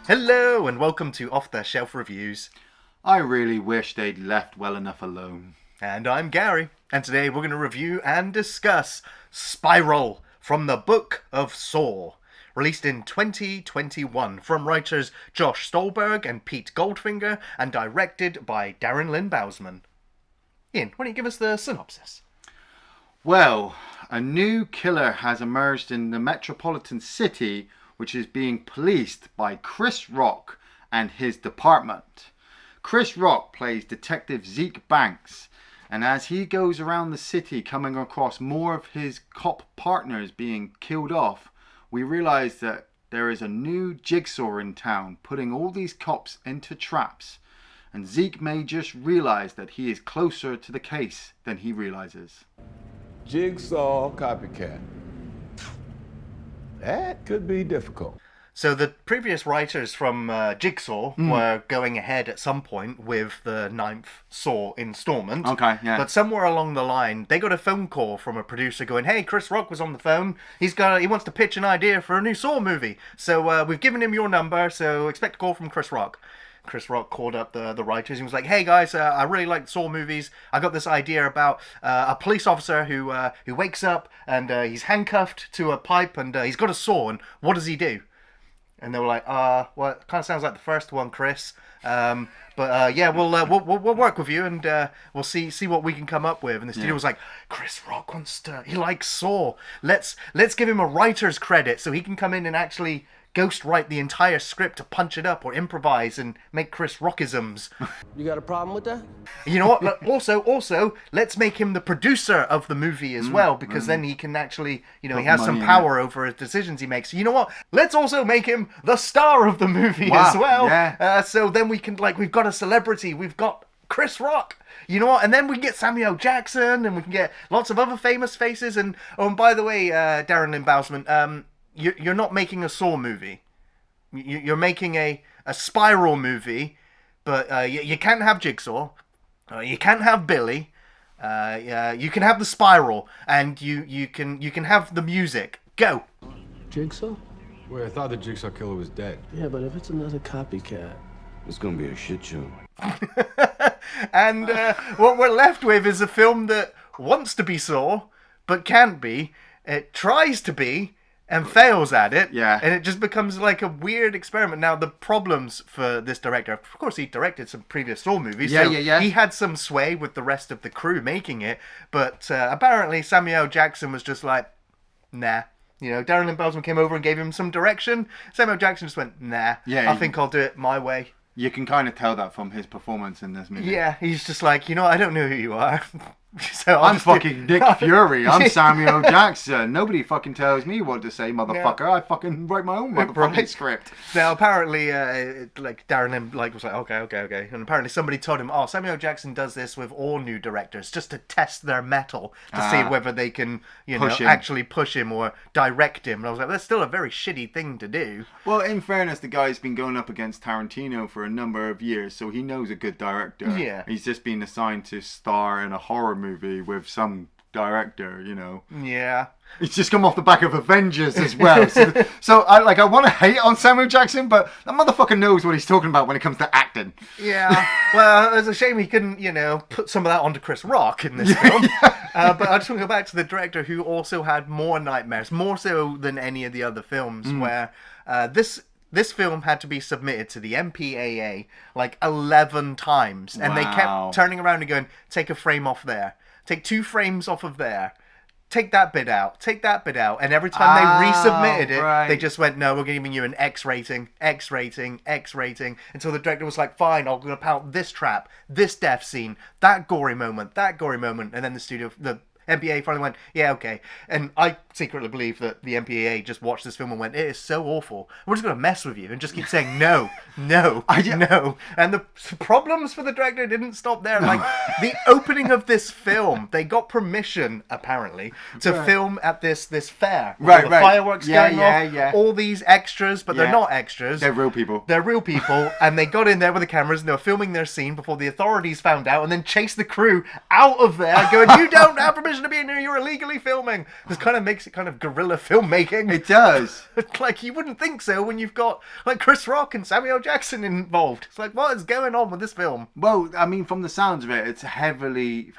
Hello and welcome to Off the Shelf Reviews. I really wish they'd left well enough alone. And I'm Gary, and today we're going to review and discuss Spiral from the Book of Saw, released in 2021 from writers Josh Stolberg and Pete Goldfinger and directed by Darren Lynn Bousman. Ian, why don't you give us the synopsis? Well, a new killer has emerged in the metropolitan city, which is being policed by Chris Rock and his department. Chris Rock plays Detective Zeke Banks, and as he goes around the city coming across more of his cop partners being killed off, we realise that there is a new jigsaw in town putting all these cops into traps, and Zeke may just realise that he is closer to the case than he realises. Jigsaw copycat. That could be difficult. So the previous writers from Jigsaw were going ahead at some point with the 9th Saw installment. Okay, yeah. But somewhere along the line, they got a phone call from a producer going, "Hey, Chris Rock was on the phone. He wants to pitch an idea for a new Saw movie. So we've given him your number, so expect a call from Chris Rock." Chris Rock called up the writers and was like, "Hey guys, I really like the Saw movies. I got this idea about a police officer who wakes up and he's handcuffed to a pipe and he's got a saw, and what does he do?" And they were like, well, it kind of sounds like the first one, Chris. But yeah, we'll work with you and we'll see what we can come up with. And the studio was like, "Chris Rock he likes Saw. Let's give him a writer's credit so he can come in and actually ghost write the entire script to punch it up or improvise and make Chris Rockisms." You got a problem with that? You know what? Also, let's make him the producer of the movie as well, because then he can actually, he has some power over his decisions he makes. You know what? Let's also make him the star of the movie as well. Yeah. So then we can, we've got a celebrity. We've got Chris Rock. You know what? And then we can get Samuel Jackson, and we can get lots of other famous faces. And by the way, Darren Lynn Bousman, you're not making a Saw movie. You're making a Spiral movie, but you can't have Jigsaw. You can't have Billy. You can have the Spiral, and you can have the music. Go. Jigsaw? Wait, I thought the Jigsaw killer was dead. Yeah, but if it's another copycat... It's gonna be a shit show. And what we're left with is a film that wants to be Saw, but can't be. It tries to be, and fails at it. Yeah. And it just becomes like a weird experiment. Now, the problems for this director, of course, he directed some previous Saw movies. Yeah, so yeah. He had some sway with the rest of the crew making it. But apparently, Samuel Jackson was just like, nah. Darren Lynn Bousman came over and gave him some direction. Samuel Jackson just went, nah. Yeah, I think I'll do it my way. You can kind of tell that from his performance in this movie. Yeah, he's just like, I don't know who you are. So I'm fucking Nick Fury. I'm Samuel Jackson. Nobody fucking tells me what to say, motherfucker. Yeah. I fucking write my own motherfucking script. Now, apparently, Darren Lynn was like, okay. And apparently somebody told him, Samuel Jackson does this with all new directors just to test their mettle to see whether they can, actually push him or direct him. And I was like, that's still a very shitty thing to do. Well, in fairness, the guy's been going up against Tarantino for a number of years, so he knows a good director. Yeah. He's just been assigned to star in a horror movie with some director, Yeah. He's just come off the back of Avengers as well. So I want to hate on Samuel Jackson, but that motherfucker knows what he's talking about when it comes to acting. Yeah. Well, it's a shame he couldn't, put some of that onto Chris Rock in this film. But I just want to go back to the director who also had more nightmares, more so than any of the other films, where this film had to be submitted to the MPAA 11 times. And they kept turning around and going, take a frame off there. Take 2 frames off of there. Take that bit out. Take that bit out. And every time they resubmitted it, they just went, no, we're giving you an X rating, X rating, X rating. Until the director was like, fine, I'm going to pout this trap, this death scene, that gory moment, that gory moment. And then the MPAA finally went, yeah, okay. And I secretly believe that the MPAA just watched this film and went, it is so awful. We're just going to mess with you and just keep saying no. No. And the problems for the director didn't stop there. The opening of this film, they got permission, apparently, to film at this fair. Right. Fireworks going off. Yeah. All these extras, but they're not extras. They're real people. They're real people. And they got in there with the cameras and they were filming their scene before the authorities found out and then chased the crew out of there going, you don't have permission permission to be in here, you're illegally filming. This kind of makes it kind of guerrilla filmmaking. It does. Like, you wouldn't think so when you've got, like, Chris Rock and Samuel Jackson involved. It's like, what is going on with this film? Well, I mean, from the sounds of it, it's heavily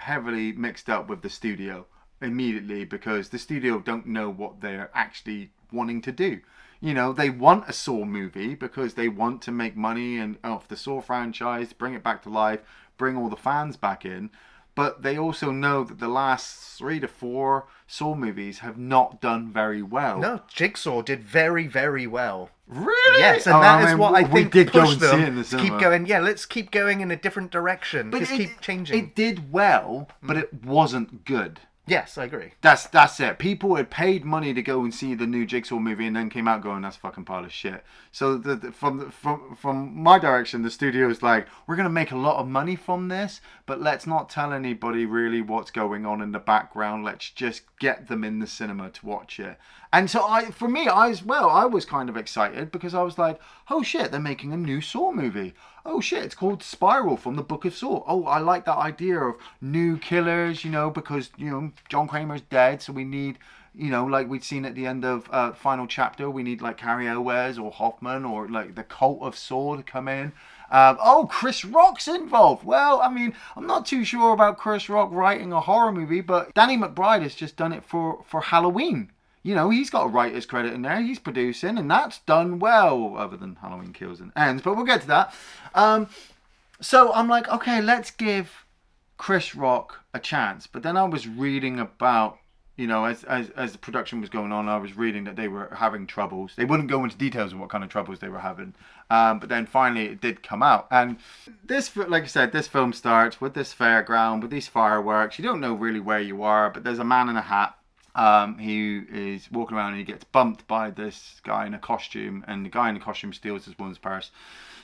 mixed up with the studio immediately, because the studio don't know what they're actually wanting to do. You know, they want a Saw movie because they want to make money and off the Saw franchise, bring it back to life, bring all the fans back in. But they also know that the last 3 to 4 Saw movies have not done very well. No, Jigsaw did very, very well. Really? Yes, and that is what I we think did go pushed and see it in them the to cinema. keep going. Yeah, let's keep going in a different direction. But Just keep changing. It did well, but it wasn't good. Yes, I agree. That's it. People had paid money to go and see the new Jigsaw movie, and then came out going, "That's a fucking pile of shit." So from my direction, the studio's like, "We're gonna make a lot of money from this, but let's not tell anybody really what's going on in the background. Let's just get them in the cinema to watch it." And so I was kind of excited, because I was like, "Oh shit, they're making a new Saw movie. Oh shit, it's called Spiral from the Book of Saw. Oh, I like that idea of new killers, you know, because, you know, John Kramer's dead, so we need, you know, like we'd seen at the end of Final Chapter, we need like Carrie Elwes or Hoffman or like the Cult of Saw to come in. Chris Rock's involved. Well, I mean, I'm not too sure about Chris Rock writing a horror movie, but Danny McBride has just done it for Halloween. You know, he's got a writer's credit in there. He's producing, and that's done well, other than Halloween Kills and Ends. But we'll get to that. So I'm like, okay, let's give Chris Rock a chance. But then I was reading about, you know, as the production was going on, I was reading that they were having troubles. They wouldn't go into details of what kind of troubles they were having. But then finally it did come out. And this, like I said, this film starts with this fairground, with these fireworks. You don't know really where you are, but there's a man in a hat. He is walking around and he gets bumped by this guy in a costume, and the guy in the costume steals this woman's purse.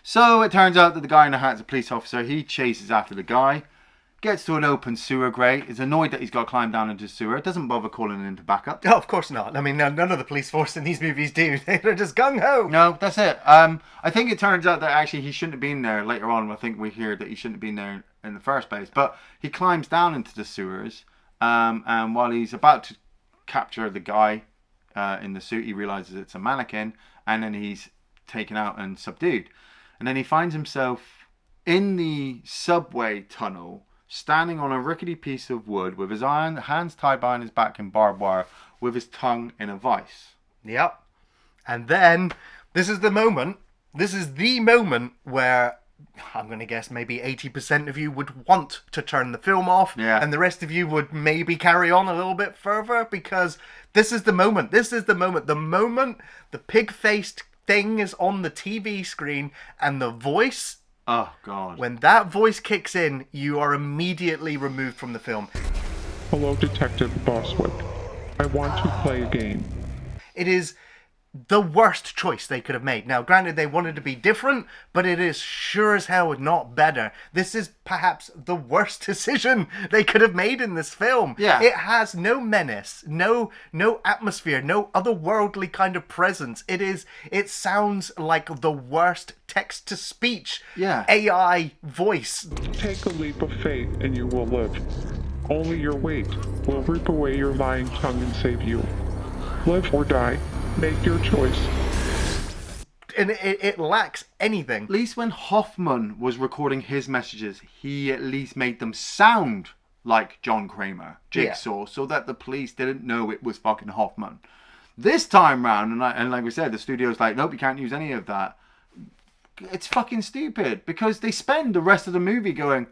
So it turns out that the guy in the hat is a police officer. He chases after the guy, gets to an open sewer grate, is annoyed that he's got to climb down into the sewer, doesn't bother calling in to back up. Oh, of course not. I mean, none of the police force in these movies do. They're just gung-ho. No, that's it. I think it turns out that actually he shouldn't have been there. Later on, I think we hear that he shouldn't have been there in the first place. But he climbs down into the sewers, and while he's about to capture the guy in the suit, he realizes it's a mannequin, and then he's taken out and subdued. And then he finds himself in the subway tunnel, standing on a rickety piece of wood with his hands tied behind his back in barbed wire, with his tongue in a vice. Yep. And then this is the moment where I'm going to guess maybe 80% of you would want to turn the film off, Yeah. and the rest of you would maybe carry on a little bit further, because this is the moment. The moment the pig-faced thing is on the TV screen, and the voice, Oh, God. when that voice kicks in, you are immediately removed from the film. Hello, Detective Boswick. I want to play a game. It is the worst choice they could have made. Now, granted, they wanted to be different, but it is sure as hell not better. This is perhaps the worst decision they could have made in this film. Yeah. It has no menace, no atmosphere, no otherworldly kind of presence. It sounds like the worst text-to-speech AI voice. Take a leap of faith and you will live. Only your weight will rip away your lying tongue and save you. Live or die. Make your choice. And it lacks anything. At least when Hoffman was recording his messages, he at least made them sound like John Kramer, Jigsaw, so that the police didn't know it was fucking Hoffman. This time round, and like we said, the studio's like, nope, you can't use any of that. It's fucking stupid, because they spend the rest of the movie going,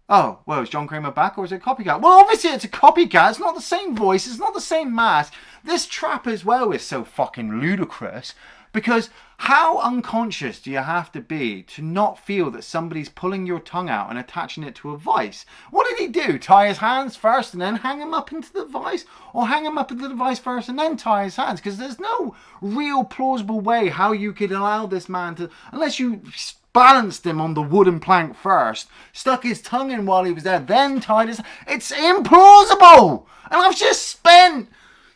oh, well, is John Kramer back, or is it a copycat? Well, obviously it's a copycat. It's not the same voice. It's not the same mask. This trap as well is so fucking ludicrous, because how unconscious do you have to be to not feel that somebody's pulling your tongue out and attaching it to a vice? What did he do? Tie his hands first and then hang him up into the vice? Or hang him up into the vice first and then tie his hands? Because there's no real plausible way how you could allow this man to, unless you balanced him on the wooden plank first, stuck his tongue in while he was there, then tied his... It's implausible! And I've just spent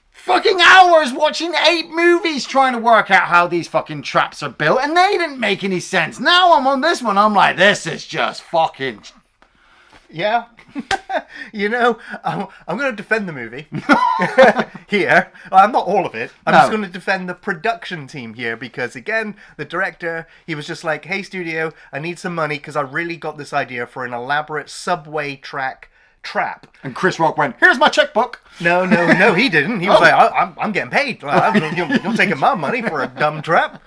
fucking hours watching 8 movies trying to work out how these fucking traps are built, and they didn't make any sense. Now I'm on this one, I'm like, this is just fucking... Yeah. I'm going to defend the movie here. Well, not all of it. I'm just going to defend the production team here because, again, the director, he was just like, hey, studio, I need some money because I really got this idea for an elaborate subway trap. And Chris Rock went, here's my checkbook. No, he didn't. He was like, I'm getting paid. You're taking my money for a dumb trap.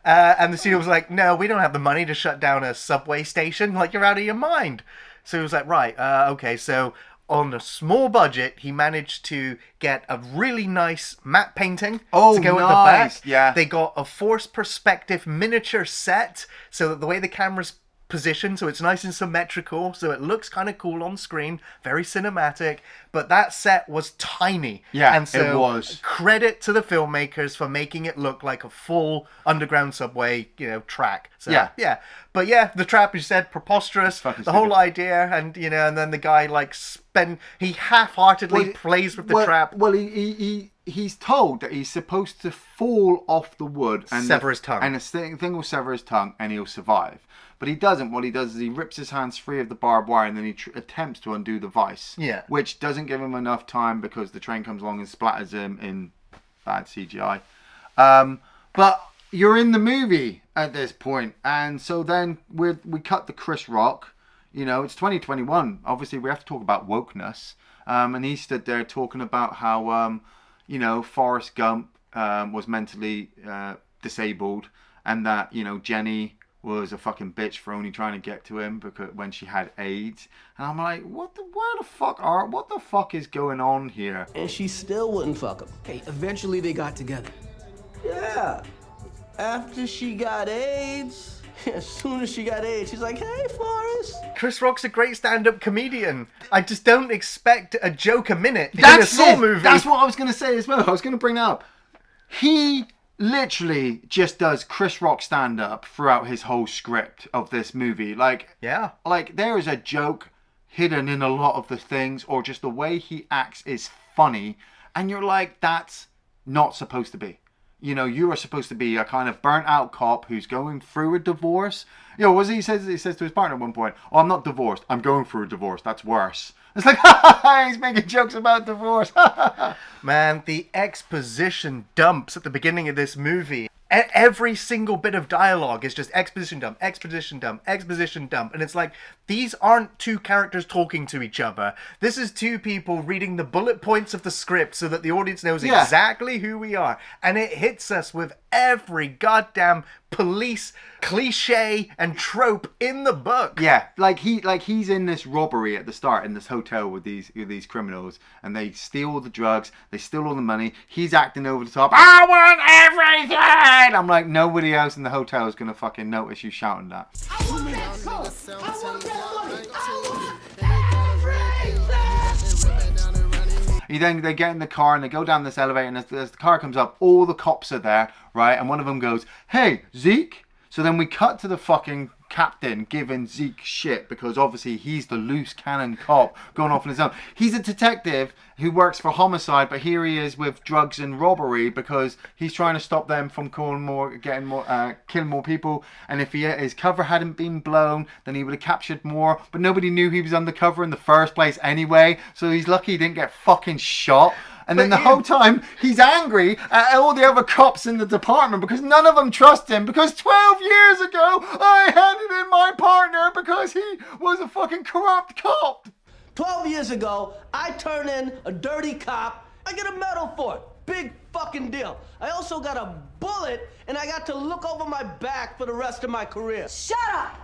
And the studio was like, no, we don't have the money to shut down a subway station. Like, you're out of your mind. So he was like, right, okay, so on a small budget, he managed to get a really nice matte painting to go at the back. Yeah. They got a forced perspective miniature set so that the way the camera's positioned, so it's nice and symmetrical, so it looks kind of cool on screen, very cinematic, but that set was tiny. Yeah, and so it was. Credit to the filmmakers for making it look like a full underground subway, track. So, yeah. But yeah, the trap, you said, preposterous. The whole idea, and and then the guy he half-heartedly plays with the trap. Well, he's told that he's supposed to fall off the wood and sever his tongue, and the thing will sever his tongue, and he'll survive. But he doesn't. What he does is he rips his hands free of the barbed wire, and then he attempts to undo the vice. Yeah. Which doesn't give him enough time because the train comes along and splatters him in bad CGI. But you're in the movie at this point, and so then we cut the Chris Rock. It's 2021. Obviously, we have to talk about wokeness. And he stood there talking about how, Forrest Gump was mentally disabled, and that, Jenny was a fucking bitch for only trying to get to him because when she had AIDS. And I'm like, what the fuck is going on here? And she still wouldn't fuck him. Hey, eventually they got together. Yeah. After she got AIDS, as soon as she got AIDS, she's like, hey, Forrest. Chris Rock's a great stand-up comedian. I just don't expect a joke a minute in a Saw movie. That's what I was going to say as well. I was going to bring that up. He literally just does Chris Rock stand-up throughout his whole script of this movie. Like there is a joke hidden in a lot of the things, or just the way he acts is funny, and you're like, that's not supposed to be. You are supposed to be a kind of burnt-out cop who's going through a divorce. He says to his partner at one point, "Oh, I'm not divorced. I'm going through a divorce. That's worse." It's like, he's making jokes about divorce. Man, the exposition dumps at the beginning of this movie. Every single bit of dialogue is just exposition dump, exposition dump, exposition dump. And it's like, these aren't two characters talking to each other. This is two people reading the bullet points of the script so that the audience knows exactly who we are. And it hits us with every goddamn police cliche and trope in the book. Yeah, he's in this robbery at the start in this hotel with these criminals, and they steal all the drugs, they steal all the money. He's acting over the top. I want everything. I'm like, nobody else in the hotel is gonna fucking notice you shouting that. I want that coat. I want that money. Then they get in the car and they go down this elevator, and as the car comes up, all the cops are there, right? And one of them goes, "Hey, Zeke." So then we cut to the fucking captain giving Zeke shit because obviously he's the loose cannon cop going off on his own. He's a detective who works for homicide, but here he is with drugs and robbery because he's trying to stop them from killing more people. And if his cover hadn't been blown, then he would have captured more. But nobody knew he was undercover in the first place anyway, so he's lucky he didn't get fucking shot. And then the whole time, he's angry at all the other cops in the department because none of them trust him. Because 12 years ago, I handed in my partner because he was a fucking corrupt cop. 12 years ago, I turn in a dirty cop. I get a medal for it. Big fucking deal. I also got a bullet, and I got to look over my back for the rest of my career. Shut up!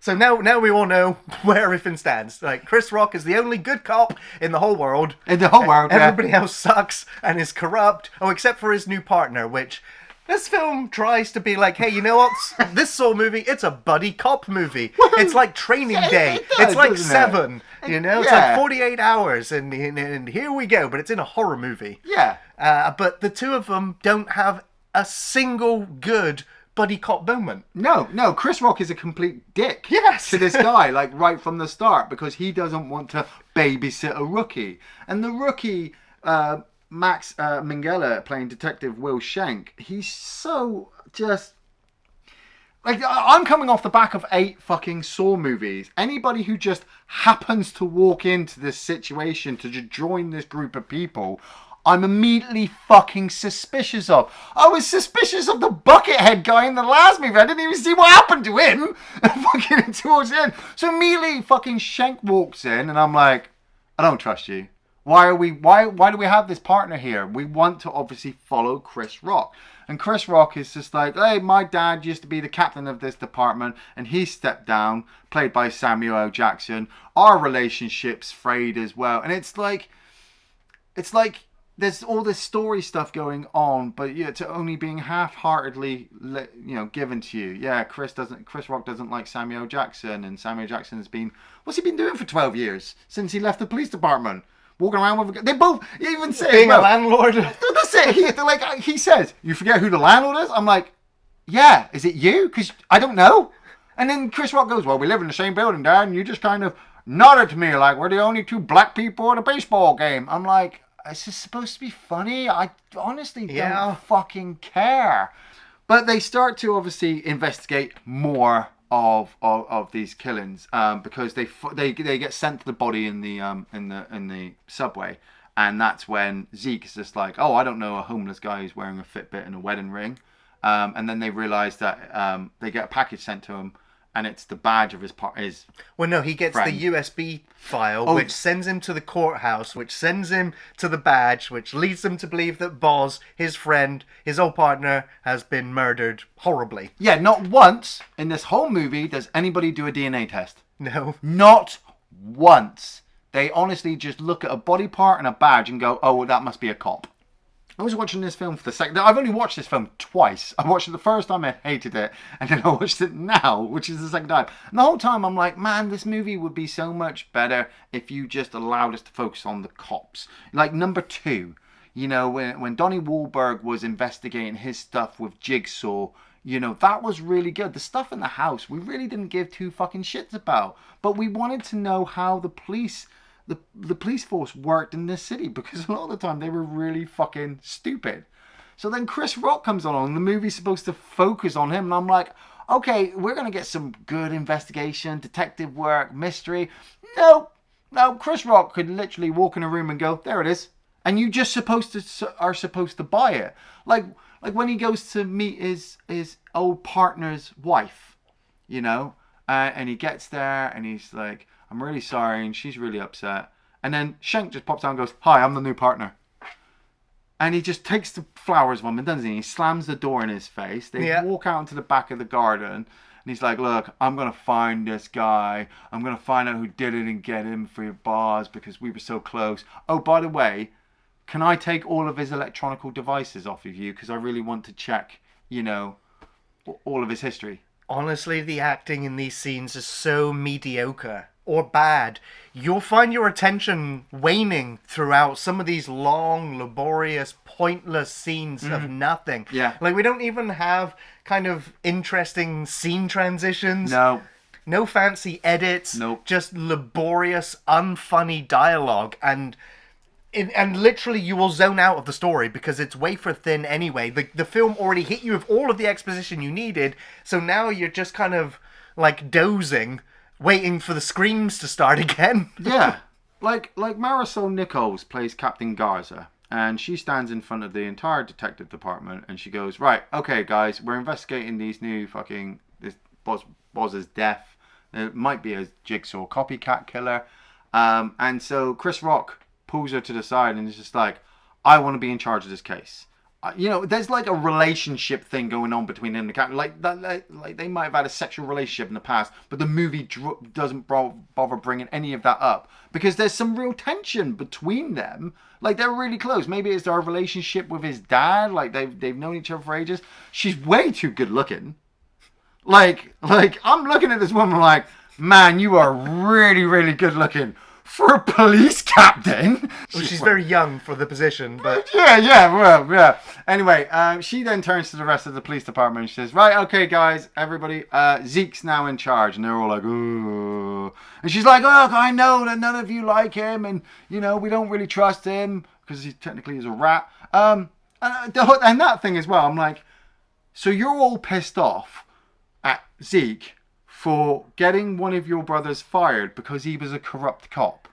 So now we all know where everything stands. Like, Chris Rock is the only good cop in the whole world. In the whole world, Everybody else sucks and is corrupt. Oh, except for his new partner, which this film tries to be like, hey, you know what? This Saw movie, it's a buddy cop movie. It's like Training Day. It's like Seven. It's like 48 hours, and here we go. But it's in a horror movie. Yeah. But the two of them don't have a single good buddy cop moment. No, Chris Rock is a complete dick to this guy, like right from the start, because he doesn't want to babysit a rookie. And the rookie, Max Minghella, playing Detective Will Shank, he's so just Like, I'm coming off the back of 8 fucking Saw movies. Anybody who just happens to walk into this situation to join this group of people, I'm immediately fucking suspicious of. I was suspicious of the Buckethead guy in the last movie. I didn't even see what happened to him fucking towards the end. So immediately fucking Shank walks in and I'm like, I don't trust you. Why do we have this partner here? We want to obviously follow Chris Rock. And Chris Rock is just like, hey, my dad used to be the captain of this department and he stepped down, played by Samuel L. Jackson. Our relationship's frayed as well. And it's like there's all this story stuff going on, but yeah, it's only being half-heartedly, given to you. Yeah, Chris Rock doesn't like Samuel Jackson, and Samuel Jackson has been, what's he been doing for 12 years since he left the police department? Walking around with they both even say being a landlord. That's it. He says, you forget who the landlord is? I'm like, yeah, is it you? Because I don't know. And then Chris Rock goes, well, we live in the same building, Dad, and you just kind of nodded to me like we're the only 2 black people at a baseball game. I'm like, is this supposed to be funny? I honestly don't fucking care. But they start to obviously investigate more of these killings because they get sent to the body in the subway, and that's when Zeke is just like, oh, I don't know a homeless guy who's wearing a Fitbit and a wedding ring, and then they realize that they get a package sent to him. And it's the badge of his Well, no, he gets friend. The USB file, which sends him to the courthouse, which sends him to the badge, which leads them to believe that Boz, his friend, his old partner, has been murdered horribly. Yeah, not once in this whole movie does anybody do a DNA test. No. Not once. They honestly just look at a body part and a badge and go, oh, well, that must be a cop. I was watching this film for the second. I've only watched this film twice. I watched it the first time, I hated it, and then I watched it now, which is the second time. And the whole time I'm like, man, this movie would be so much better if you just allowed us to focus on the cops. Like number 2, when Donnie Wahlberg was investigating his stuff with Jigsaw, that was really good. The stuff in the house, we really didn't give 2 fucking shits about, but we wanted to know how the police force worked in this city, because a lot of the time they were really fucking stupid. So then Chris Rock comes along, the movie's supposed to focus on him, and I'm like, okay, we're going to get some good investigation, detective work, mystery. No, Chris Rock could literally walk in a room and go, there it is. And you just are supposed to buy it. Like when he goes to meet his old partner's wife, and he gets there and he's like, I'm really sorry, and she's really upset. And then Shank just pops out and goes, hi, I'm the new partner. And he just takes the flowers from him, doesn't he? He slams the door in his face. They walk out into the back of the garden, and he's like, look, I'm going to find this guy. I'm going to find out who did it and get him for your bars because we were so close. Oh, by the way, can I take all of his electronic devices off of you? Because I really want to check, all of his history. Honestly, the acting in these scenes is so mediocre or bad. You'll find your attention waning throughout some of these long, laborious, pointless scenes of nothing. Yeah. Like, we don't even have kind of interesting scene transitions. No fancy edits. Nope. Just laborious, unfunny dialogue. And literally you will zone out of the story because it's wafer thin anyway. The film already hit you with all of the exposition you needed, so now you're just kind of like dozing, waiting for the screams to start again. Yeah. Like Marisol Nichols plays Captain Garza, and she stands in front of the entire detective department and she goes, right, okay guys, we're investigating this Boz's death. It might be a Jigsaw copycat killer. And so Chris Rock pulls her to the side and is just like, I want to be in charge of this case. There's like a relationship thing going on between him and the captain. Like they might have had a sexual relationship in the past, but the movie doesn't bother bringing any of that up because there's some real tension between them. Like they're really close. Maybe it's their relationship with his dad. Like they've known each other for ages. She's way too good looking. Like I'm looking at this woman like, man, you are really, really good looking. For a police captain. Well, she's very young for the position, but... Yeah. Anyway, she then turns to the rest of the police department and she says, right, okay, guys, everybody, Zeke's now in charge. And they're all like, ooh. And she's like, look, I know that none of you like him and, we don't really trust him because he technically is a rat. And that thing as well, I'm like, so you're all pissed off at Zeke for getting one of your brothers fired because he was a corrupt cop.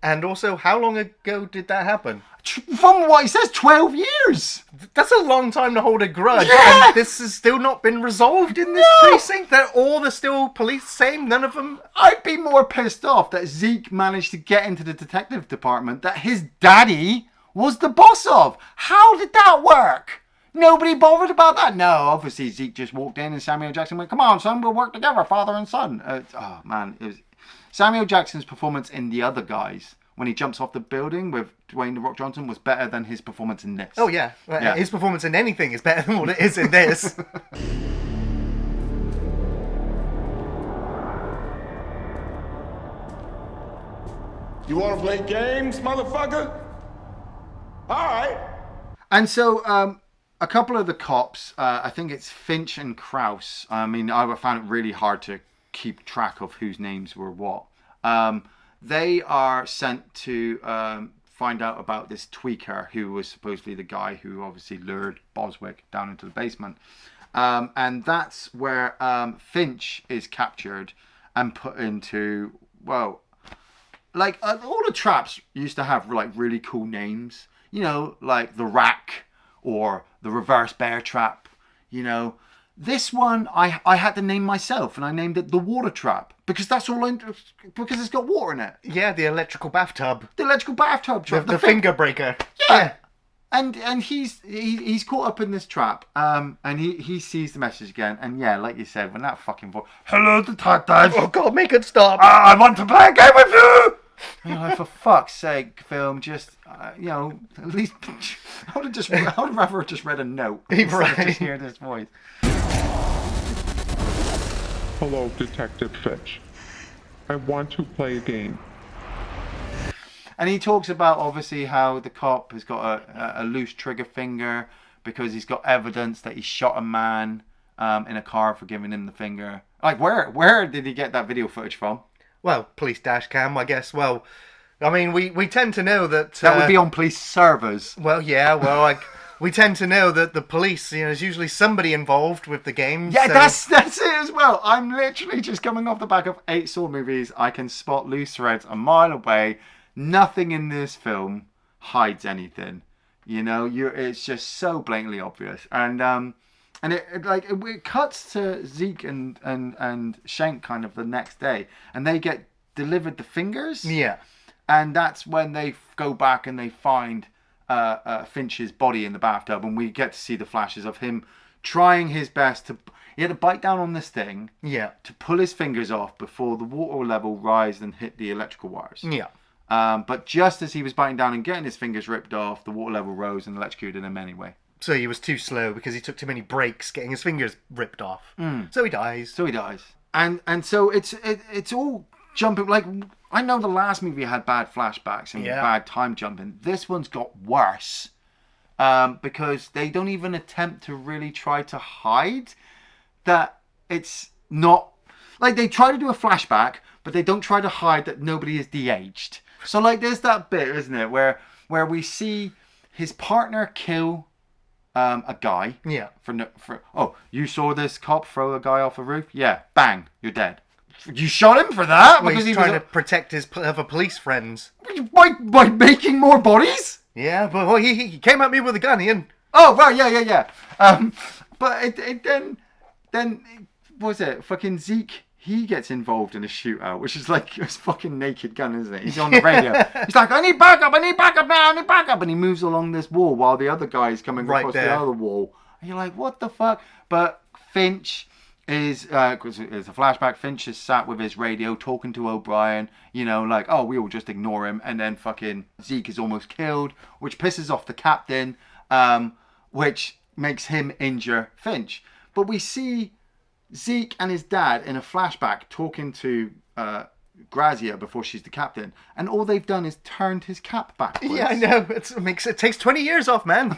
And also, how long ago did that happen? From what he says, 12 years. That's a long time to hold a grudge. Yeah! And this has still not been resolved in this precinct. They're all the still police same. None of them. I'd be more pissed off that Zeke managed to get into the detective department that his daddy was the boss of. How did that work? Nobody bothered about that? No, obviously Zeke just walked in and Samuel Jackson went, come on, son, we'll work together, father and son. Oh, man. It was... Samuel Jackson's performance in The Other Guys, when he jumps off the building with Dwayne The Rock Johnson, was better than his performance in this. Oh, yeah. Yeah. His performance in anything is better than what it is in this. You want to play games, motherfucker? All right. And so, a couple of the cops, I think it's Finch and Krause. I mean, I found it really hard to keep track of whose names were what. They are sent to find out about this tweaker who was supposedly the guy who obviously lured Boswick down into the basement. And that's where Finch is captured and put into, well, like all the traps used to have like really cool names. You know, like the Rack or the Reverse Bear Trap, you know. This one I had to name myself, and I named it the Water Trap because that's all because it's got water in it. Yeah, the electrical bathtub. The electrical bathtub trap. The finger breaker. Yeah. And he's caught up in this trap. And he sees the message again. And yeah, like you said, when that fucking voice, hello, detective. Oh God, make it stop. I want to play a game with you. You know, for fuck's sake, film, just you know, at least I would rather have just read a note instead of just hear this voice. Hello, Detective Finch. I want to play a game. And he talks about obviously how the cop has got a loose trigger finger because he's got evidence that he shot a man in a car for giving him the finger. Like, where did he get that video footage from? Well, police dash cam, I guess. Well, I mean, we tend to know that... That would be on police servers. Well, yeah, well, like... We tend to know that the police, you know, there's usually somebody involved with the game. Yeah, so... that's it as well. I'm literally just coming off the back of 8 Saw movies. I can spot loose threads a mile away. Nothing in this film hides anything. You know, it's just so blatantly obvious. And it cuts to Zeke and Shank kind of the next day, and they get delivered the fingers. Yeah. And that's when they go back and they find Finch's body in the bathtub, and we get to see the flashes of him trying his best to... He had to bite down on this thing to pull his fingers off before the water level rised and hit the electrical wires. Yeah. But just as he was biting down and getting his fingers ripped off, the water level rose and electrocuted him anyway. So he was too slow because he took too many breaks getting his fingers ripped off. So he dies. And so it's all jumping. Like, I know the last movie had bad flashbacks and bad time jumping. This one's got worse because they don't even attempt to really try to hide that it's not... Like, they try to do a flashback, but they don't try to hide that nobody is de-aged. So, like, there's that bit, isn't it, where we see his partner kill a guy. Yeah. Oh, you saw this cop throw a guy off a roof? Yeah. Bang. You're dead. You shot him for that? Well, because he's trying to protect his other police friends. By making more bodies? Yeah, but he came at me with a gun, Ian. Oh, right, yeah. But then what was it? Fucking Zeke, he gets involved in a shootout, which is like his fucking Naked Gun, isn't it? He's on the radio. He's like, I need backup now, I need backup. And he moves along this wall while the other guy's coming across the other wall. And you're like, what the fuck? But Finch is, because it's a flashback, Finch is sat with his radio talking to O'Brien, you know, like, oh, we all just ignore him. And then fucking Zeke is almost killed, which pisses off the captain, which makes him injure Finch. But we see Zeke and his dad in a flashback talking to Grazia before she's the captain, and all they've done is turned his cap backwards. Yeah, I know. It takes 20 years off, man.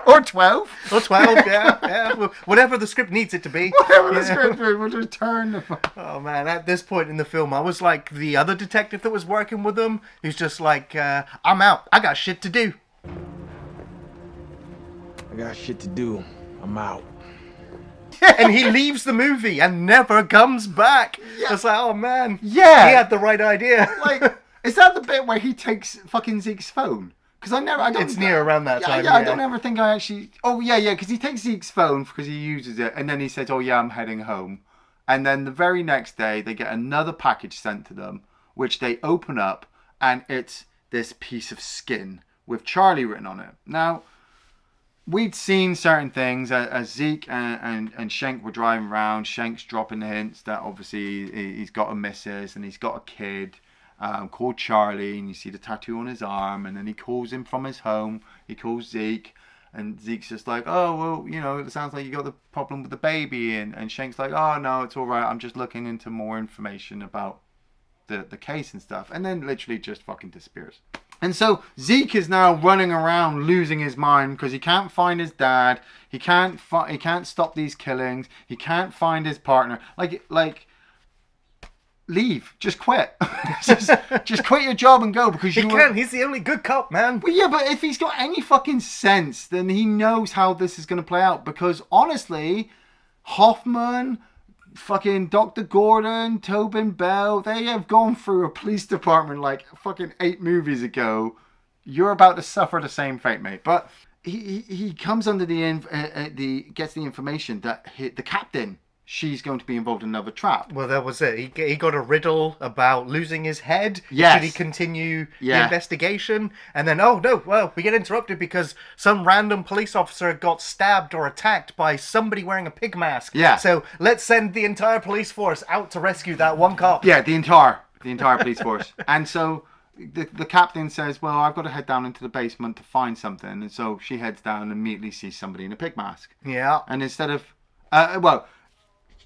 Or 12. Or 12, yeah. Whatever the script needs it to be. Whatever the script is, we'll just turn the... Oh, man, at this point in the film, I was like the other detective that was working with him, who's just like, I'm out. I got shit to do. I got shit to do. I'm out. and he leaves the movie and never comes back. It's like, oh man, Yeah. he had the right idea. Like, is that the bit where he takes fucking Zeke's phone? Because I don't. It's near around that time. Yeah, I don't ever think I actually. Oh yeah, because he takes Zeke's phone because he uses it, and then he says, "Oh yeah, I'm heading home." And then the very next day, they get another package sent to them, which they open up, and it's this piece of skin with Charlie written on it. Now, we'd seen certain things as Zeke and Shank were driving around. Shank's dropping hints that obviously he's got a missus and he's got a kid called Charlie, and you see the tattoo on his arm, and then he calls him from his home. He calls Zeke. And Zeke's just like, oh, well, you know, it sounds like you got the problem with the baby. And Shank's like, oh, no, it's all right. I'm just looking into more information about the case and stuff. And then literally just fucking disappears. And so Zeke is now running around losing his mind because he can't find his dad. He can't stop these killings. He can't find his partner. Like, leave. Just quit. just quit your job and go because He can. He's the only good cop, man. Well, yeah, but if he's got any fucking sense, then he knows how this is going to play out. Because honestly, Hoffman, fucking Dr. Gordon, Tobin Bell, they have gone through a police department like fucking 8 movies ago. You're about to suffer the same fate, mate. But he comes under gets the information that the captain, she's going to be involved in another trap. Well, that was it. He got a riddle about losing his head. Yes. Should he continue the investigation? And then, oh no, well, we get interrupted because some random police officer got stabbed or attacked by somebody wearing a pig mask. Yeah. So let's send the entire police force out to rescue that one cop. Yeah, the entire police force. And so the captain says, well, I've got to head down into the basement to find something. And so she heads down and immediately sees somebody in a pig mask. Yeah. And instead of,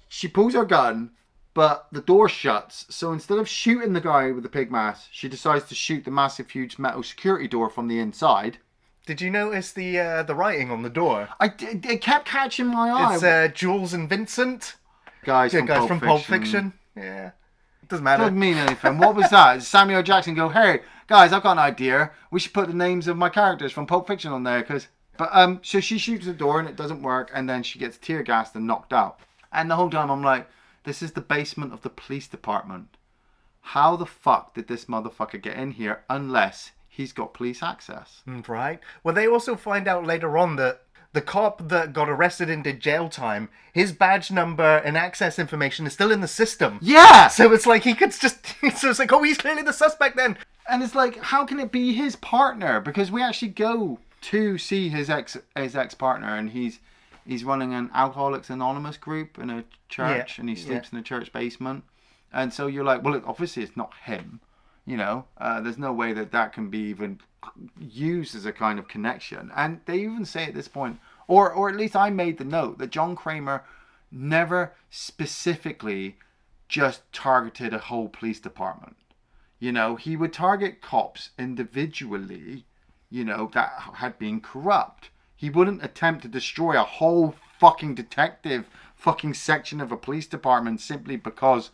she pulls her gun, but the door shuts. So instead of shooting the guy with the pig mask, she decides to shoot the massive, huge metal security door from the inside. Did you notice the writing on the door? It kept catching my eye. It's Jules and Vincent. Guys from Pulp Fiction. Yeah. Doesn't matter. Doesn't mean anything. What was that? Samuel Jackson go, hey, guys, I've got an idea. We should put the names of my characters from Pulp Fiction on there. So she shoots the door and it doesn't work. And then she gets tear gassed and knocked out. And the whole time I'm like, this is the basement of the police department. How the fuck did this motherfucker get in here unless he's got police access? Right. Well, they also find out later on that the cop that got arrested and did jail time, his badge number and access information is still in the system. Yeah! So it's like he could just... So it's like, oh, he's clearly the suspect then. And it's like, how can it be his partner? Because we actually go to see his ex-partner, and he's running an Alcoholics Anonymous group in a church, and he sleeps in the church basement. And so you're like, well, obviously it's not him. You know, there's no way that can be even used as a kind of connection. And they even say at this point, or at least I made the note, that John Kramer never specifically just targeted a whole police department. You know, he would target cops individually, you know, that had been corrupt. He wouldn't attempt to destroy a whole fucking detective fucking section of a police department simply because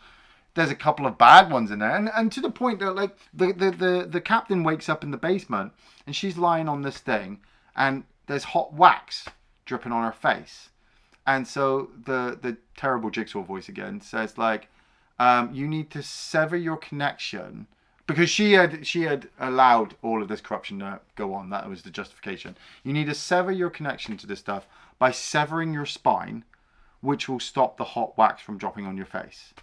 there's a couple of bad ones in there. And to the point that, like, the captain wakes up in the basement and she's lying on this thing and there's hot wax dripping on her face. And so the terrible Jigsaw voice again says, like, you need to sever your connection, because she had allowed all of this corruption to go on. That was the justification. You need to sever your connection to this stuff by severing your spine, which will stop the hot wax from dropping on your face.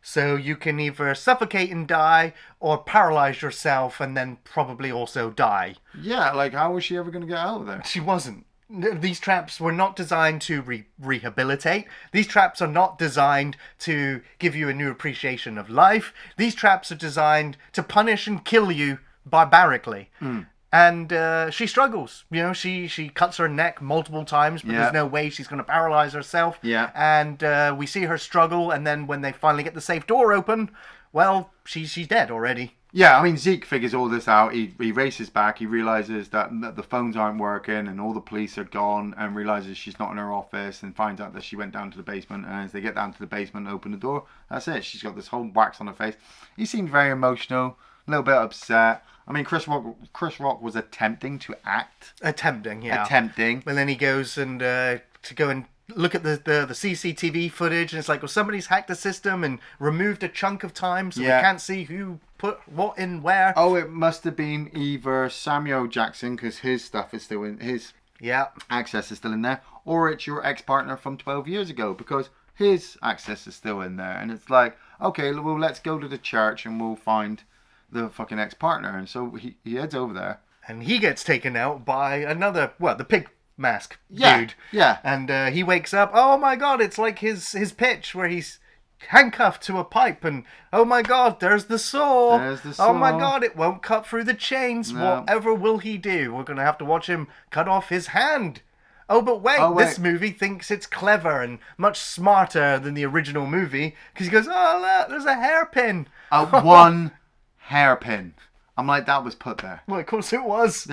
So you can either suffocate and die, or paralyze yourself and then probably also die. Yeah, like, how was she ever going to get out of there? She wasn't. These traps were not designed to rehabilitate. These traps are not designed to give you a new appreciation of life. These traps are designed to punish and kill you barbarically. And she struggles. You know, she cuts her neck multiple times, but there's no way she's going to paralyze herself. Yeah. And we see her struggle, and then when they finally get the safe door open, well, she's dead already. Yeah, I mean, Zeke figures all this out. He races back. He realizes that the phones aren't working and all the police are gone, and realizes she's not in her office, and finds out that she went down to the basement. And as they get down to the basement and open the door, that's it. She's got this whole wax on her face. He seemed very emotional, a little bit upset. I mean, Chris Rock was attempting to act. Attempting. Attempting. But then he goes and to go and look at the CCTV footage, and it's like, well, somebody's hacked the system and removed a chunk of time, so we can't see who put what in where. Oh, it must have been either Samuel Jackson, because his stuff is still in his access is still in there, or it's your ex-partner from 12 years ago, because his access is still in there. And it's like, okay, well, let's go to the church and we'll find the fucking ex-partner. And so he heads over there. And he gets taken out by another, the pig mask dude. Yeah. And he wakes up. Oh my god, it's like his pitch where he's handcuffed to a pipe, and oh my god, there's the saw. Oh my god, it won't cut through the chains. No. Whatever will he do? We're gonna have to watch him cut off his hand. Oh, but wait, this movie thinks it's clever and much smarter than the original movie, because he goes, oh look, there's a hairpin. One hairpin. I'm like, that was put there. Well, of course it was.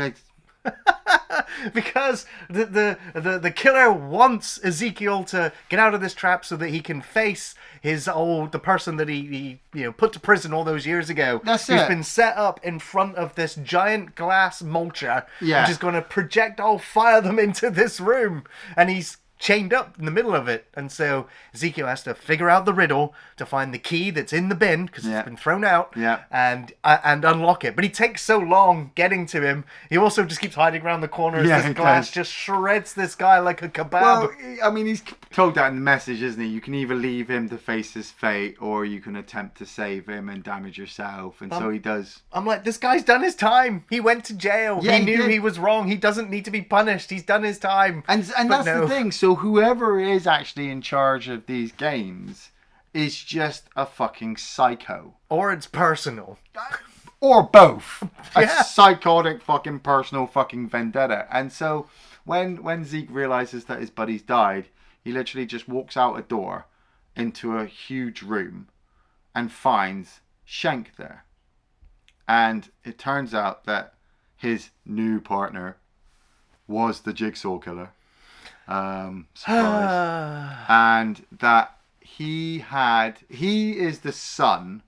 Because the killer wants Ezekiel to get out of this trap so that he can face the person that he put to prison all those years ago. That's Who's been set up in front of this giant glass mulcher, which is going to projectile fire them into this room, and he's chained up in the middle of it. And so Ezekiel has to figure out the riddle to find the key that's in the bin, because it's been thrown out, and unlock it. But he takes so long getting to him. He also just keeps hiding around the corner as this glass just shreds this guy like a kebab. Well, I mean, he's told that in the message, isn't he? You can either leave him to face his fate, or you can attempt to save him and damage yourself. And so he does. I'm like, this guy's done his time. He went to jail. He knew he was wrong. He doesn't need to be punished. He's done his time. And that's the thing. So whoever is actually in charge of these games is just a fucking psycho. Or it's personal. Or both. A psychotic fucking personal fucking vendetta. And so when Zeke realizes that his buddy's died, he literally just walks out a door into a huge room and finds Shank there. And it turns out that his new partner was the Jigsaw killer. Surprise. And that he is the son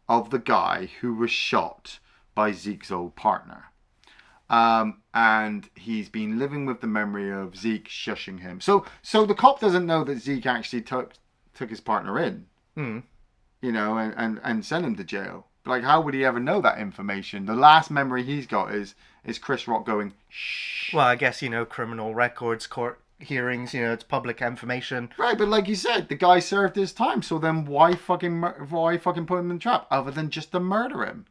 of the guy who was shot by Zeke's old partner. And he's been living with the memory of Zeke shushing him. So the cop doesn't know that Zeke actually took his partner in, and sent him to jail. Like, how would he ever know that information? The last memory he's got is Chris Rock going, shh. Well, I guess, criminal records, court hearings, it's public information. Right, but like you said, the guy served his time, so then why fucking put him in the trap other than just to murder him?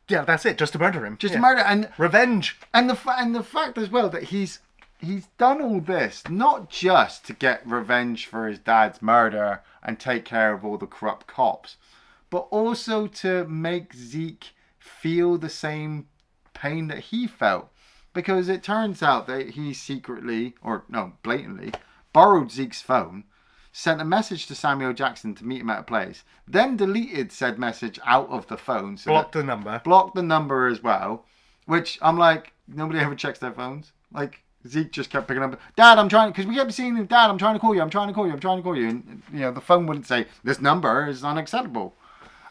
Yeah, that's it, just to murder him. Just to murder, and revenge. And the fact as well that he's done all this not just to get revenge for his dad's murder and take care of all the corrupt cops, but also to make Zeke feel the same pain that he felt. Because it turns out that he blatantly borrowed Zeke's phone, sent a message to Samuel Jackson to meet him at a place, then deleted said message out of the phone. So blocked the number. Blocked the number as well, which I'm like, nobody ever checks their phones. Like, Zeke just kept picking up, Dad, I'm trying, because we kept seeing him, Dad, I'm trying to call you. And, the phone wouldn't say, this number is unacceptable.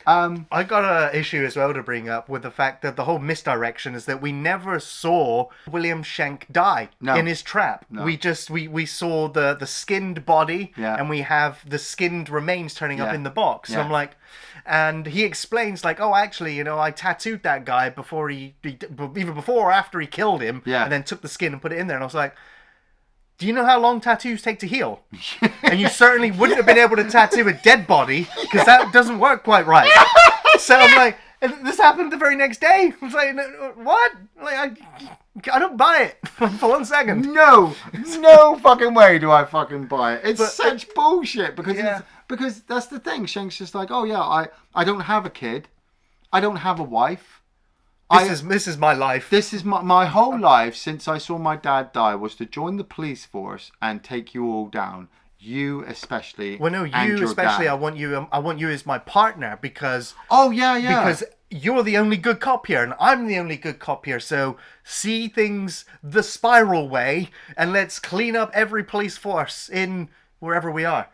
I got an issue as well to bring up with the fact that the whole misdirection is that we never saw William Shank die in his trap. No. We saw the skinned body, and we have the skinned remains turning up in the box. So I'm like, and he explains like, oh, actually, I tattooed that guy before either before or after he killed him, and then took the skin and put it in there. And I was like, do you know how long tattoos take to heal? And you certainly wouldn't have been able to tattoo a dead body, because that doesn't work quite right. So I'm like, and this happened the very next day. I was like, what? Like, I don't buy it for 1 second. No fucking way do I fucking buy it. It's such bullshit, because that's the thing. Shank's just like, oh yeah, I don't have a kid. I don't have a wife. This is my life. This is my whole life since I saw my dad die was to join the police force and take you all down. You especially. Well, no, you especially. Dad. I want you as my partner because. Oh yeah. Because you're the only good cop here, and I'm the only good cop here. So see things the spiral way, and let's clean up every police force in wherever we are.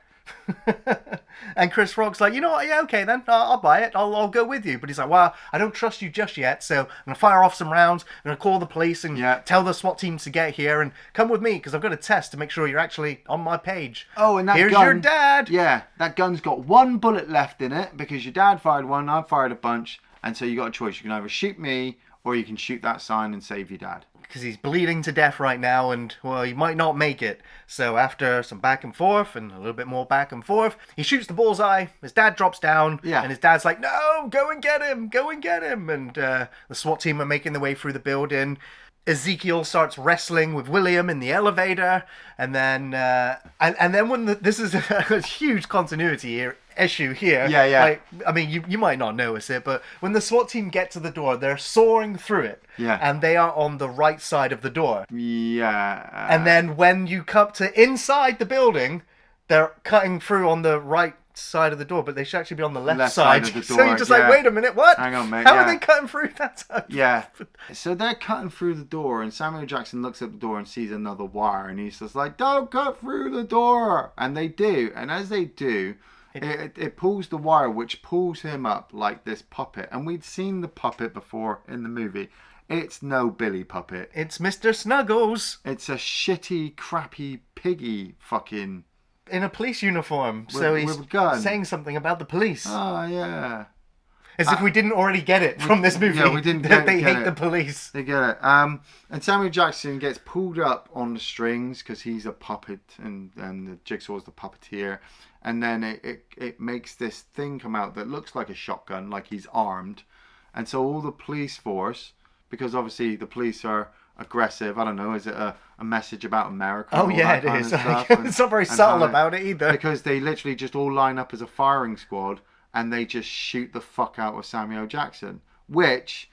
And Chris Rock's like, you know what? Yeah, okay then. I'll buy it. I'll go with you. But he's like, well, I don't trust you just yet. So I'm going to fire off some rounds. I'm going to call the police and tell the SWAT team to get here and come with me because I've got a test to make sure you're actually on my page. Oh, and that Here's gun, your dad. Yeah, that gun's got one bullet left in it because your dad fired one, I fired a bunch. And so you got a choice. You can either shoot me or you can shoot that sign and save your dad. Because he's bleeding to death right now and, well, he might not make it. So after some back and forth and a little bit more back and forth, he shoots the bullseye, his dad drops down, and his dad's like, no, go and get him, go and get him. And the SWAT team are making their way through the building. Ezekiel starts wrestling with William in the elevator, and then and then when this is a huge continuity issue here. Yeah. Like, I mean, you might not notice it, but when the SWAT team get to the door, they're soaring through it. Yeah. And they are on the right side of the door. Yeah. And then when you come to inside the building, they're cutting through on the right side of the door, but they should actually be on the left side. Of the door. So you're just like, wait a minute, what? Hang on, mate. How are they cutting through that side? Yeah. So they're cutting through the door, and Samuel Jackson looks at the door and sees another wire, and he's just like, don't cut through the door. And they do. And as they do, it pulls the wire, which pulls him up like this puppet. And we'd seen the puppet before in the movie. It's no Billy puppet. It's Mr. Snuggles. It's a shitty, crappy, piggy fucking... in a police uniform. With, so he's with a gun. saying something about the police. Oh, yeah. As if we didn't already get it from this movie. Yeah, we didn't that they get hate it. the police. They get it. And Samuel Jackson gets pulled up on the strings because he's a puppet and the Jigsaw's the puppeteer. And then it makes this thing come out that looks like a shotgun, like he's armed. And so all the police force, because obviously the police are aggressive, I don't know, is it a message about America? Oh, yeah, it is. It's not very subtle about it either. Because they literally just all line up as a firing squad and they just shoot the fuck out of Samuel Jackson, which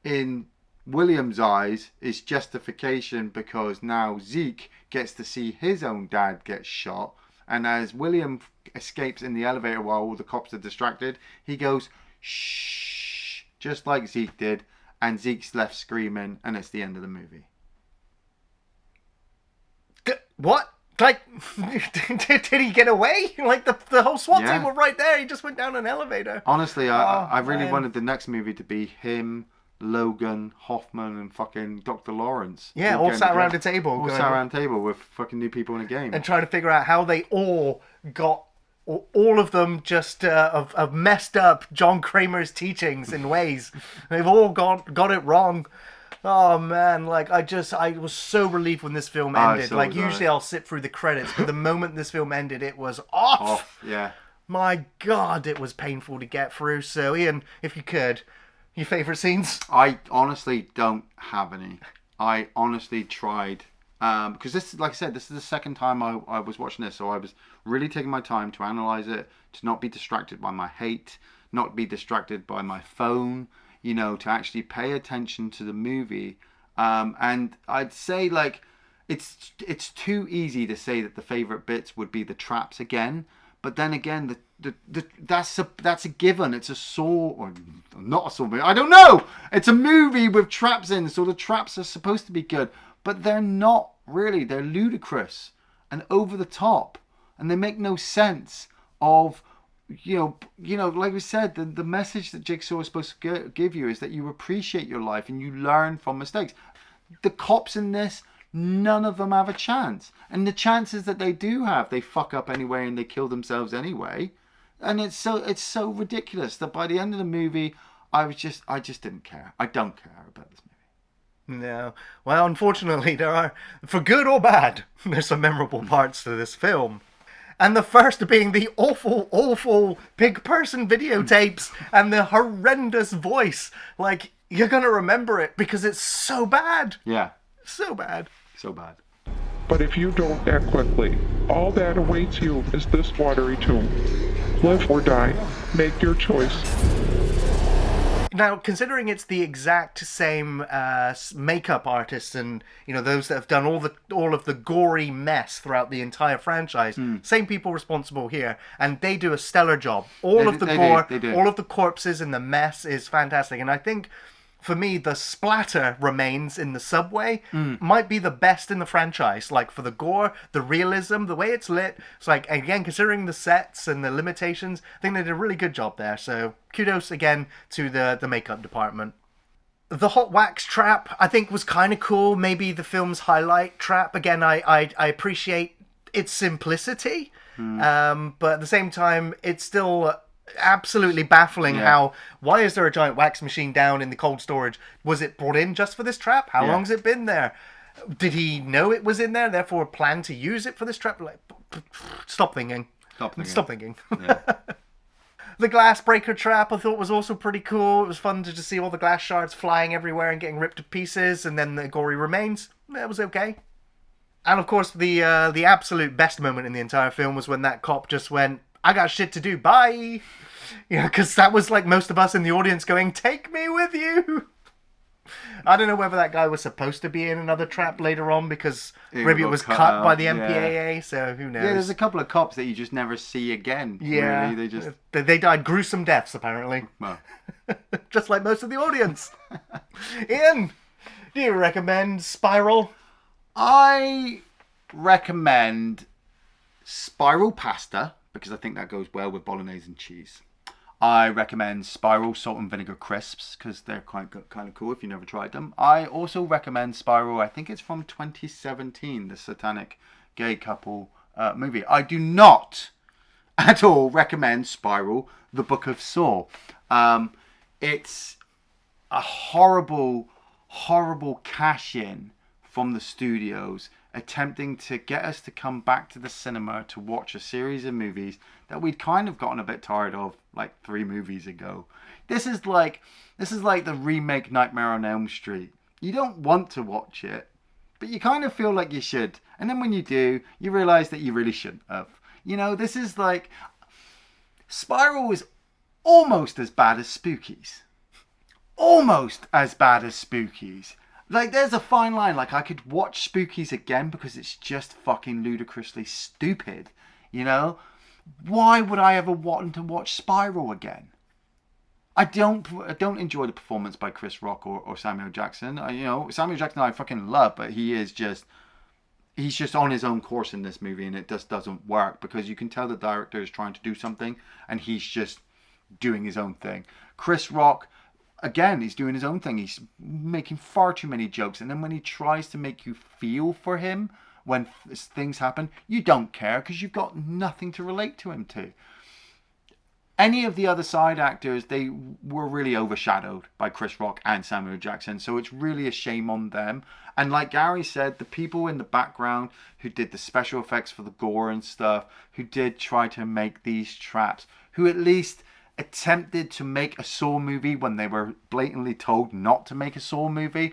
in William's eyes is justification because now Zeke gets to see his own dad get shot, and as William escapes in the elevator while all the cops are distracted, he goes shh, just like Zeke did, and Zeke's left screaming, and it's the end of the movie. What? Like, did he get away? Like, the whole SWAT team were right there. He just went down an elevator. Honestly, I really wanted the next movie to be him, Logan, Hoffman, and fucking Dr. Lawrence. Yeah, all sat around a table. All sat around a table with fucking new people in a game. And trying to figure out how they all got... all of them just have messed up John Kramer's teachings in ways. They've all got it wrong. Oh man, like I was so relieved when this film ended. So like usually I'll sit through the credits, but the moment this film ended, it was off. Yeah. My God, it was painful to get through. So Ian, if you could, your favourite scenes? I honestly don't have any. I honestly tried. Because this, like I said, this is the second time I was watching this, so I was really taking my time to analyze it, to not be distracted by my hate, not be distracted by my phone, you know, to actually pay attention to the movie. And I'd say, like, it's too easy to say that the favorite bits would be the traps again, but then again, that's a given. It's a Saw, or not a Saw movie. I don't know. It's a movie with traps in, so the traps are supposed to be good. But they're not really. They're ludicrous and over the top, and they make no sense. Of you know, like we said, the message that Jigsaw is supposed to give you is that you appreciate your life and you learn from mistakes. The cops in this, none of them have a chance, and the chances that they do have, they fuck up anyway and they kill themselves anyway. And it's so ridiculous that by the end of the movie, I just didn't care. I don't care about this movie. No. Well, unfortunately, there are, for good or bad, there's some memorable parts to this film. And the first being the awful, awful pig person videotapes and the horrendous voice. Like, you're going to remember it because it's so bad. Yeah. So bad. So bad. But if you don't act quickly, all that awaits you is this watery tomb. Live or die. Make your choice. Now, considering it's the exact same makeup artists and, you know, those that have done all of the gory mess throughout the entire franchise, same people responsible here, and they do a stellar job. All of the gore, all of the corpses and the mess is fantastic. And I think for me, the splatter remains in the subway might be the best in the franchise. Like, for the gore, the realism, the way it's lit. It's like, again, considering the sets and the limitations, I think they did a really good job there. So kudos again to the makeup department. The hot wax trap, I think, was kind of cool. Maybe the film's highlight trap. Again, I appreciate its simplicity. But at the same time, it's still absolutely baffling why is there a giant wax machine down in the cold storage? Was it brought in just for this trap? How long's it been there? Did he know it was in there, therefore plan to use it for this trap? Like, stop thinking. Stop thinking. Yeah. The glass breaker trap I thought was also pretty cool. It was fun to just see all the glass shards flying everywhere and getting ripped to pieces, and then the gory remains. That was okay. And of course, the absolute best moment in the entire film was when that cop just went, "I got shit to do, bye." Because that was like most of us in the audience going, "Take me with you." I don't know whether that guy was supposed to be in another trap later on because maybe it was cut by the MPAA, so who knows. Yeah, there's a couple of cops that you just never see again. Yeah, really. They died gruesome deaths, apparently. Well. Just like most of the audience. Ian, do you recommend Spiral? I recommend Spiral Pasta, because I think that goes well with bolognese and cheese. I recommend Spiral Salt and Vinegar Crisps, because they're kind of cool if you never tried them. I also recommend Spiral, I think it's from 2017, the satanic gay couple movie. I do not at all recommend Spiral, the Book of Saw. It's a horrible, horrible cash-in from the studios, attempting to get us to come back to the cinema to watch a series of movies that we'd kind of gotten a bit tired of like 3 movies ago. This is like the remake Nightmare on Elm Street. You don't want to watch it, but you kind of feel like you should. And then when you do, you realize that you really shouldn't have. This is like... Spiral is almost as bad as Spookies. Almost as bad as Spookies. Like, there's a fine line. Like, I could watch Spookies again because it's just fucking ludicrously stupid. Why would I ever want to watch Spiral again? I don't enjoy the performance by Chris Rock or Samuel Jackson. Samuel Jackson I fucking love, but he's just on his own course in this movie, and it just doesn't work because you can tell the director is trying to do something and he's just doing his own thing. Chris Rock, again, he's doing his own thing. He's making far too many jokes. And then when he tries to make you feel for him when things happen, you don't care because you've got nothing to relate to him to. Any of the other side actors, they were really overshadowed by Chris Rock and Samuel Jackson. So it's really a shame on them. And like Gary said, the people in the background who did the special effects for the gore and stuff, who did try to make these traps, who at least attempted to make a Saw movie when they were blatantly told not to make a Saw movie,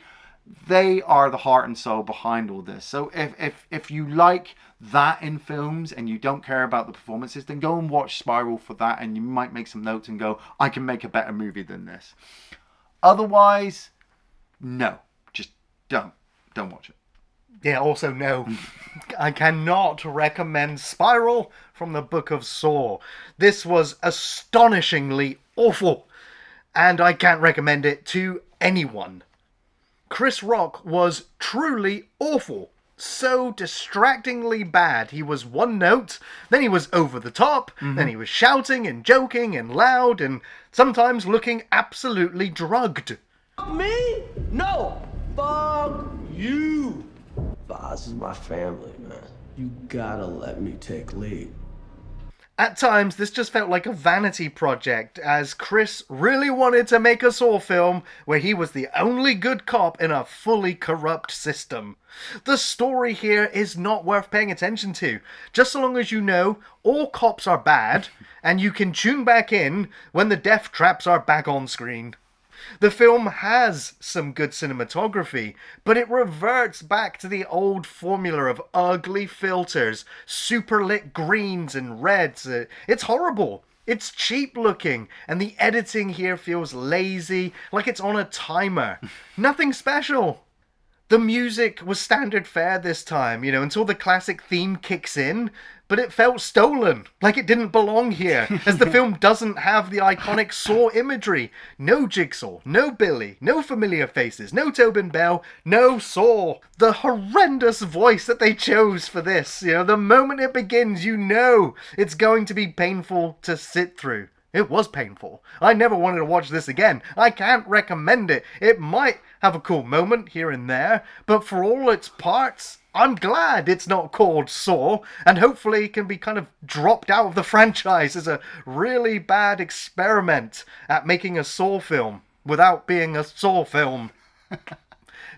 they are the heart and soul behind all this. So if you like that in films and you don't care about the performances, then go and watch Spiral for that, and you might make some notes and go, I can make a better movie than this. Otherwise, no, just don't watch it. Yeah, also no. I cannot recommend Spiral from the Book of Saw. This was astonishingly awful, and I can't recommend it to anyone. Chris Rock was truly awful. So distractingly bad. He was one note, then he was over the top, then he was shouting and joking and loud and sometimes looking absolutely drugged. Me? No! Fuck you! This is my family, man. You gotta let me take lead. At times, this just felt like a vanity project, as Chris really wanted to make a Saw film where he was the only good cop in a fully corrupt system. The story here is not worth paying attention to, just so long as you know all cops are bad, and you can tune back in when the death traps are back on screen. The film has some good cinematography, but it reverts back to the old formula of ugly filters, super lit greens and reds. It's horrible. It's cheap looking, and the editing here feels lazy, like it's on a timer. Nothing special. The music was standard fare this time, until the classic theme kicks in, but it felt stolen, like it didn't belong here, as the film doesn't have the iconic Saw imagery. No Jigsaw, no Billy, no familiar faces, no Tobin Bell, no Saw. The horrendous voice that they chose for this, the moment it begins, you know it's going to be painful to sit through. It was painful. I never wanted to watch this again. I can't recommend it. It might have a cool moment here and there, but for all its parts, I'm glad it's not called Saw, and hopefully can be kind of dropped out of the franchise as a really bad experiment at making a Saw film without being a Saw film.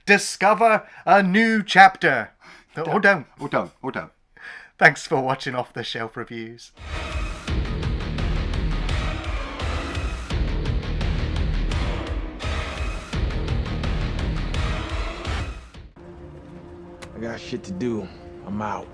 Discover a new chapter. Or don't. Or don't. Thanks for watching Off the Shelf Reviews. I got shit to do. I'm out.